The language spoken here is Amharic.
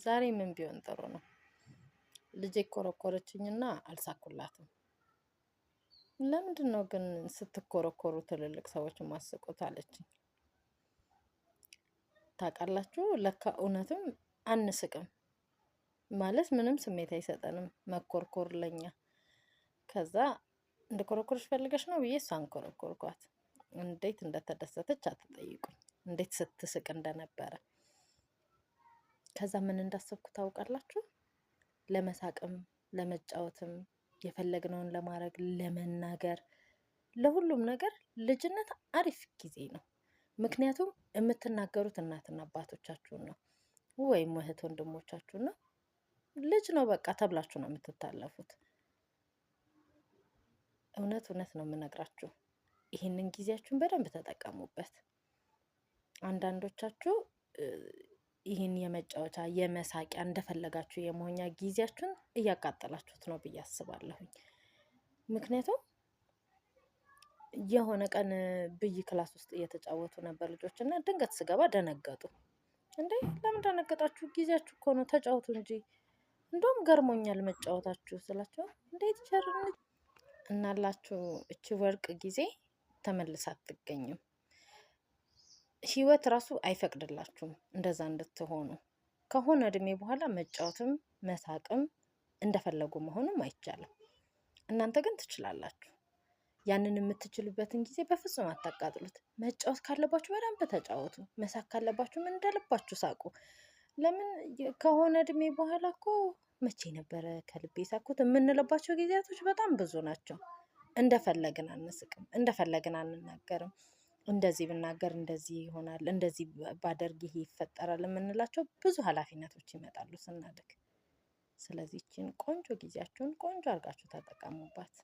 ዛሬ ምን ቢሆን ጥሩ ነው? ልጄ ኮረኮረችኝና አልሳኩላትም። ለምንድን ነው ግን ስትኮረኮሩ ትልልቅ ሰዎች ማስቁት አለችኝ። ታውቃላችሁ ለካ እውነትም አንስቅም ማለት ምንም ስሜት አይሰጠንም መኮርኮር ለኛ። ከዛ እንድኮረኮርሽ ፈልገሽ ነው ብዬ እሷን ኮረኮርኳት። እንዴት እንደተደሰተች አትጠይቁኝ፣ እንዴት ስትስቅ እንደነበረ። ከዛ ምን እንዳሰብኩ ታውቃላችሁ? ለመሳቅም ለመጫወትም የፈለግነውን ለማድረግ ለመናገር ለሁሉም ነገር ልጅነት አሪፍ ጊዜ ነው። ምክንያቱም የምትናገሩት እናትና አባቶቻችሁን ነው ወይም እህት ወንድሞቻችሁን ነው። ልጅ ነው በቃ ተብላችሁ ነው የምትታለፉት። እውነት እውነት ነው የምነግራችሁ። ይህንን ጊዜያችሁን በደንብ ተጠቀሙበት። አንዳንዶቻችሁ ይህን የመጫወቻ የመሳቂያ እንደፈለጋችሁ የመሆኛ ጊዜያችሁን እያቃጠላችሁት ነው ብዬ አስባለሁኝ። ምክንያቱም የሆነ ቀን ብይ ክላስ ውስጥ እየተጫወቱ ነበር ልጆች እና ድንገት ስገባ ደነገጡ። እንዴ ለምን ደነገጣችሁ? ጊዜያችሁ እኮ ነው ተጫወቱ እንጂ። እንደውም ገርሞኛል መጫወታችሁ ስላቸው እንዴት ቸርን እናላችሁ። እቺ ወርቅ ጊዜ ተመልሳ አትገኝም። ህይወት ራሱ አይፈቅድላችሁም እንደዛ እንድትሆኑ። ከሆነ እድሜ በኋላ መጫወትም መሳቅም እንደፈለጉ መሆኑም አይቻልም። እናንተ ግን ትችላላችሁ። ያንን የምትችሉበትን ጊዜ በፍጹም አታቃጥሉት። መጫወት ካለባችሁ በደንብ ተጫወቱ። መሳቅ ካለባችሁም እንደልባችሁ ሳቁ። ለምን ከሆነ እድሜ በኋላ እኮ መቼ ነበረ ከልቤ ሳኩት የምንልባቸው ጊዜያቶች በጣም ብዙ ናቸው። እንደፈለግን አንስቅም፣ እንደፈለግን አንናገርም። እንደዚህ ብናገር እንደዚህ ይሆናል፣ እንደዚህ ባደርግ ይሄ ይፈጠራል የምንላቸው ብዙ ኃላፊነቶች ይመጣሉ ስናድግ። ስለዚህ ይህችን ቆንጆ ጊዜያችሁን ቆንጆ አድርጋችሁ ተጠቀሙባት።